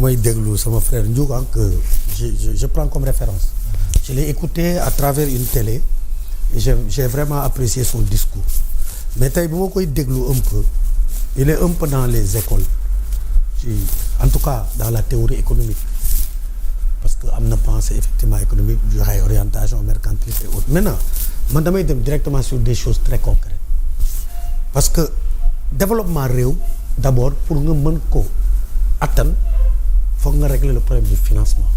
damay déglu sama frère Ndiouga que je prends comme référence. Je l'ai écouté à travers une télé et j'ai vraiment apprécié son discours mais tey bu ma koy déglu un peu il est un peu dans les écoles en tout cas dans la théorie économique parce que am na pensée effectivement économique joxe orientation mercantiliste et autres maintenant man damay dem directement sur des choses très concrètes parce que développement réew d'abord pour nga mën ko attan foog nga régler le problème du financement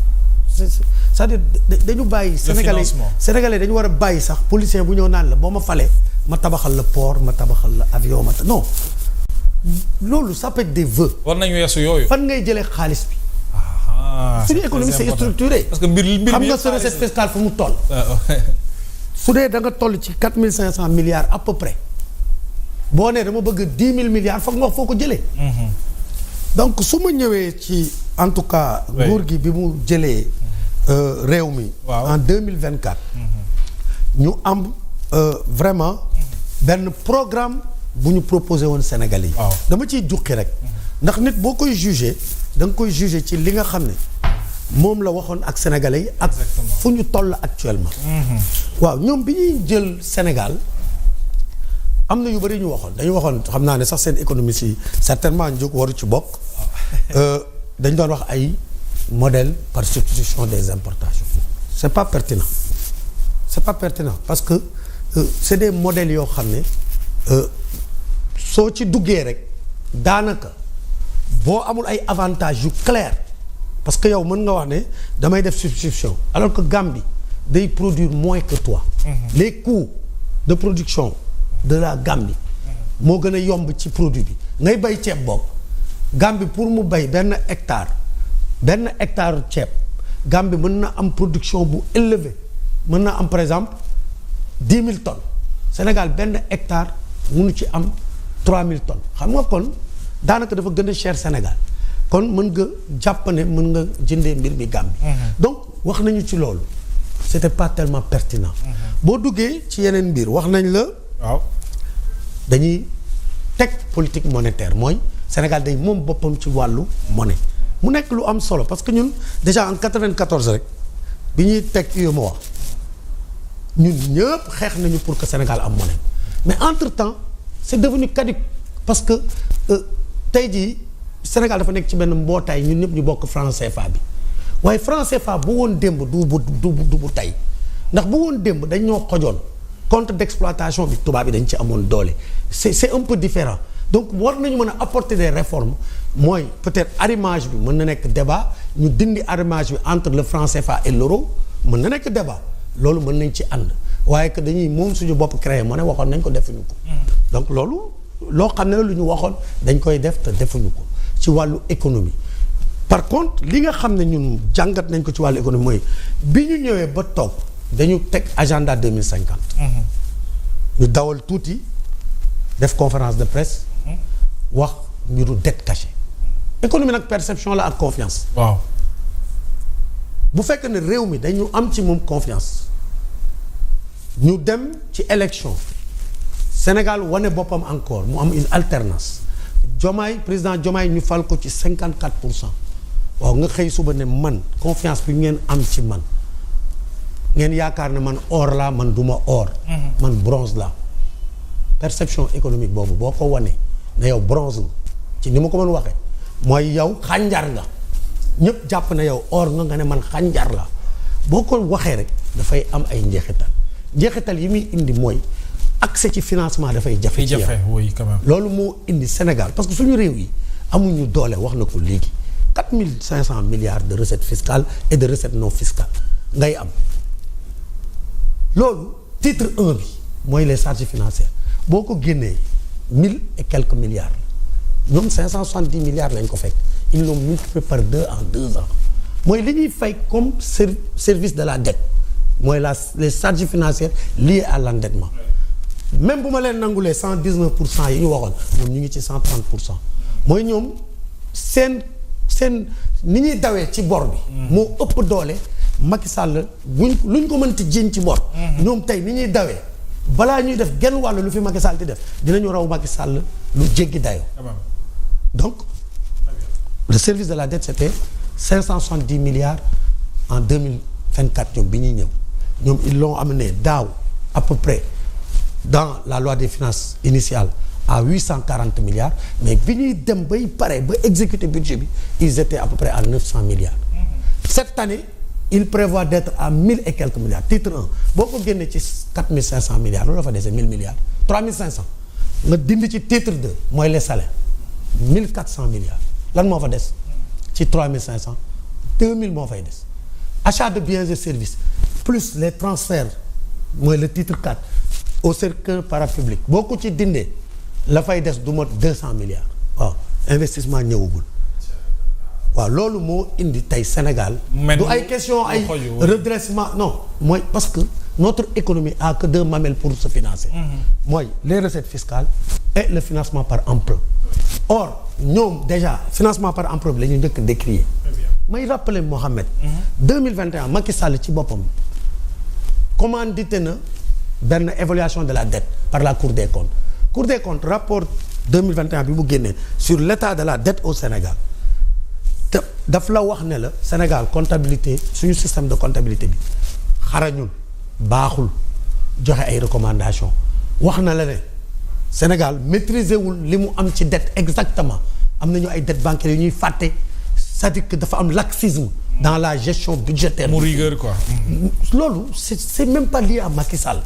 c'est-à-dire dañu bàyyi sénégalais dañu war a bàyyi sax policier bu ñëw naan la boo ma falee ma tabaxal la port ma tabaxal la avion non loolu ça peut être des vœux. war nañu yeesu yooyu. fan ngay jëlee xaalis bi. suñu économie c'est structuré. parce que mbir xam nga sa recette fiscale fu mu toll. su dee da nga toll ci 4500 milliards à peu près boo nee dama bëgg 10 000 milliards foog nga wax foo ko jëlee. donc su ma ñëwee ci en tout cas. nguur gi bi mu jëlee réew mi. en 2024. ñu am vraiment benn programme bu ñu proposé woon Sénégalais yi. dama ciy jukki rek. ndax nit boo koy jugé da nga koy jugé ci li nga xam ne moom la waxoon ak Sénégalais yi ak fu ñu toll actuellement. waaw ñoom bi ñuy jël Sénégal am na yu bëri ñu waxoon dañu waxoon xam naa ne sax seen économie si certainement njóg waru ci bokk. dañ doon wax ay modèle par substitution des importations. c'est pas pertinent parce que c'est des modèles yoo xam ne soo ci duggee rek daanaka boo amul ay avantages yu clair parce que yow mën nga wax ne damay def substitution alors que Gambie day produire moins que toi. Les coûts de production de la Gambie moo gën a yomb ci produit bi ngay bay ceeb boobu Gambie pour mu bay benn hectare ceeb Gambie mën na am production bu élevée mën na am par exemple 10 000 tonnes Sénégal benn hectare mënu ci am 3 000 tonnes xam nga kon daanaka dafa gën a cher Sénégal kon mën nga jàpp ne mën nga jëndee mbir mi Gambie. donc wax nañu ci loolu c'était pas tellement pertinent. boo duggee ci yeneen mbir wax nañ la. waaw dañuy teg politique monétaire mooy Sénégal day moom boppam ci wàllu monnaie mu nekk lu am solo parce que ñun déjà en 94 rek bi ñuy teg UEMOA ñun ñëpp xeex nañu pour que Sénégal am monnaie mais entre-temps c'est devenu caduc parce que tey jii Sénégal dafa nekk ci benn mbootaay ñun ñëpp ñu bokk franc CFA bi waaye franc CFA bu woon démb du bu tey ndax bu woon démb dañ ñoo xojoon compte d'exploitation bi tubaab bi dañ ci amoon doole c'est un peu différent donc war nañu mën a apporter des réformes mooy peut-être arrimage bi mën na nekk débat ñu dindi arrimage bi entre le franc CFA et l'euro mën na nekk débat loolu mën nañ ci ànd waaye que dañuy moom suñu bopp créer monnaie waxoon nañ ko defuñu ko donc loolu loo xam ne la lu ñu waxoon dañ koy def te defuñu ko ci wàllu économie par contre li nga xam ne ñun jàngat nañ ko ci wàllu économie mooy bi ñu ñëwee ba toog dañu teg agenda 2050 ñu dawal tuuti def conférence de presse wax mbiru dette cachée économie nag perception la ak confiance waaw bu fekkee ne réew mi dañu am ci moom confiance ñu dem ci élection Sénégal wane boppam encore mu am une alternance président Diomaye ñu fal ko ci 54%. waaw nga xëy suba ne man confiance bi ngeen am ci man ngeen yaakaar ne man or la man duma or man bronze la perception économique boobu boo ko wane ne yow bronze nga ci ni ma ko mën waxee mooy yow xànjar nga ñëpp jàpp na yow or nga ne man xànjar la boo ko waxee rek dafay am ay njeexital yi muy indi mooy accès ci financement dafay jafe ci yow oui quand même loolu moo indi Sénégal parce que suñu réew yi amuñu doole wax na ko léegi 4500 milliards de recettes fiscales et de recettes non fiscales ngay am loolu titre 1 bi mooy les charges financières boo ko génnee 1000 et quelques milliards la ñoom 570 milliards lañ ko fekk ils l'ont multiplié par 2 en 2 ans mooy li ñuy fay comme service de la dette mooy les charges financières liées à l'endettement même bu ma leen nangulee 119% yi ñu waxoon ñoom ñu ngi ci 130% mooy ñoom seen ni ñuy dawee ci bor bi moo ëpp doole Macky Sall luñ ko mënti jiiñ ci bor ñoom tey ni ñuy dawee balaa ñuy def genn wàll lu fi Macky Sall di def dinañu raw Macky Sall lu jéggi dayoo donc le service de la dette c'était 570 milliards en 2024 ñoom bi ñuy ñëw ñoom ils l'ont amené daaw à peu près dans la loi des finances initiale à 840 milliards mais bi ñuy dem bay pare ba exécuter budget bi ils étaient à peu près à 900 milliards. Cette année il prévoit d'être à 1000 et quelques milliards titre 1 boo ko génnee ci 4500 milliards loolu dafa dese 1000 milliards 3500 nga dindi ci titre 2 mooy les salaires 1400 milliards lan moo fa des ci 3500 2000 moo fay des achat de biens et services plus les transferts mooy le titre 4 au secteur parapublic boo ko ci dindee la fay des du mot 200 milliards waaw investissement ñëwagul waaw loolu moo indi tey Sénégal du ay question ay redressement non mooy parce que notre économie a que deux mamelles pour se financer mooy les recettes fiscales et le financement par emprunt or ñoom déjà financement par emprunt bi la ñu njëkk décrier may rappeler Mohamed 2021 Macky Sall ci boppam commandité na benn évaluation de la dette par la Cour des comptes rapport 2021 bi mu génnee sur l'état de la dette au Sénégal te daf la wax ne la Sénégal comptabilité suñu système de comptabilité bi xarañul baaxul joxe ay recommandations wax na la ne Sénégal maîtriser wul li mu am ci dette exactement am nañu ay dettes bancaires yu ñuy fàtte c'est-à-dire que dafa am laxisme dans la gestion budgétaire. mu rigueur quoi. loolu c'est même pas lié à Macky Sall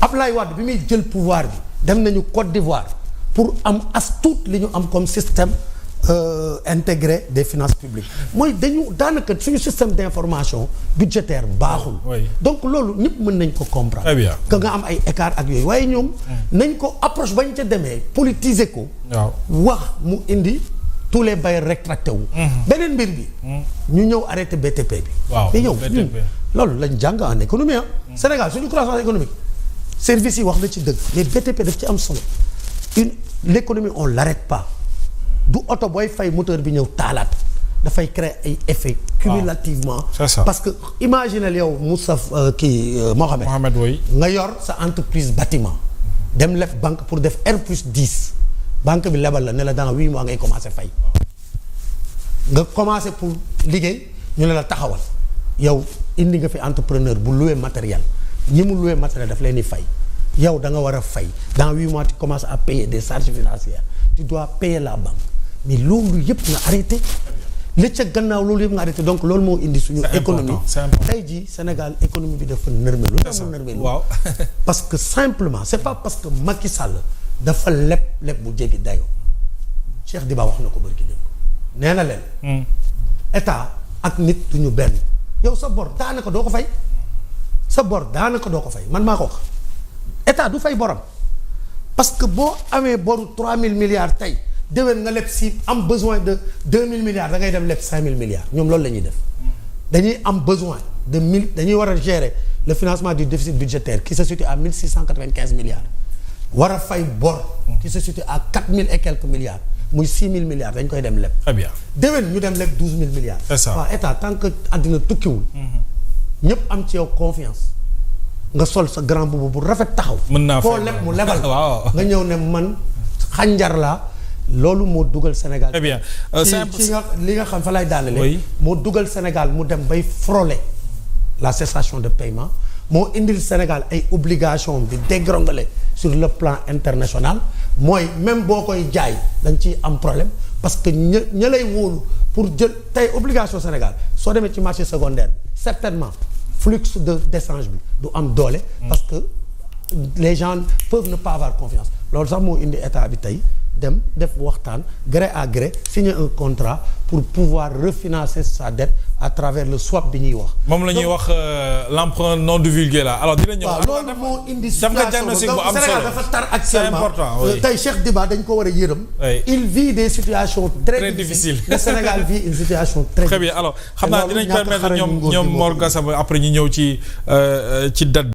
Abdoulaye Wade bi muy jël pouvoir bi dem nañu Côte d'Ivoire pour am as tuut li ñu am comme système intégré des finances publiques mooy dañu daanaka suñu système d'information budgétaire baaxul. donc loolu ñëpp mën nañ ko comprendre. très bien que nga am ay écart ak yooyu waaye ñoom. nañ ko approche bañ ca demee politiser ko. waaw wax mu indi. tous les bailleurs rétracté wu. beneen mbir bi. ñu ñëw arrêté BTP bi. waaw BTP loolu lañ jàng en économie ah. Sénégal suñu croissance économique services yi wax na ci dëgg mais BTP daf ci am solo l'économie on l'arrête pas du oto booy fay moteur bi ñëw taalaat dafay créer ay effets cumulativement. c'est ça parce que imaginez yow Moustapha Mohamed woy nga yor sa entreprise bâtiment dem leb banque pour def R+10. banque bi lebal la ne la dans 8 mois ngay commencer fay nga commencer pour liggéey ñu ne la taxawal yow indi nga fi entrepreneur bu louer matériel ñi mu louer matériel daf leen di fay yow da nga war a fay dans 8 mois tu commences à payer des charges financières tu dois payer la banque mais loolu yëpp nga arrêté li ca gannaaw loolu yëpp nga arrêté donc loolu moo indi suñu économie tey jii Sénégal économie bi dafa nërmelu lu tax mu nërmelu waaw parce que simplement c'est pas parce que Macky Sall dafa leb bu jéggi dayoo Cheikh Diba wax na ko bari ki dem nee na leen état ak nit duñu benn yow sa bor daanaka doo ko fay man maa ko wax état du fay borom parce que boo amee boru 3000 milliards tey déwén nga leb si am besoin de 2000 milliards da ngay dem leb 5000 milliards ñoom loolu la ñuy def dañuy am besoin de 1000 dañuy war a gérer le financement du déficit budgétaire qui se situe à 1695 milliards war a fay bor qui se situe à 4000 et quelques milliards muy 6000 milliards dañ koy dem leb. très bien déwén ñu dem leb 12000 milliards. c'est ça waaw état tant que àddina tukkiwul. ñëpp am ci yow confiance. nga sol sa grand boubou bu rafet taxaw. mën naa koo leb mu lebal. waaw nga ñëw ne man xànjar laa loolu moo dugal Sénégal. très bien li nga xam fa lay daanele. oui moo dugal Sénégal mu dem bay frôler la cessation de paiement. moo indil Sénégal ay obligation bi dégringolé sur le plan international mooy même boo koy jaay dañ ciy am problème parce que ña lay wóolu pour jël tey obligation Sénégal soo demee ci marché secondaire bi certainement flux d'échange bi du am doole parce que les gens peuvent ne pas avoir confiance loolu sax moo indi état bi tey dem def waxtaan gré à gré signer un contrat pour pouvoir refinancer sa dette à travers le swap bi ñuy wax. moom la ñuy wax l'emprunt non divulgué là alors dina ñëw. waaw loolu moo indi situation donc am Sénégal solo dafa tar actuellement. c'est important tey Cheikh Diba dañ ko war a yërëm. il vit des situations très difficiles. Le Sénégal vit une situation très bien alors xam naa dinañ permettre ñoom Mor Gassama après ñu ñëw ci date.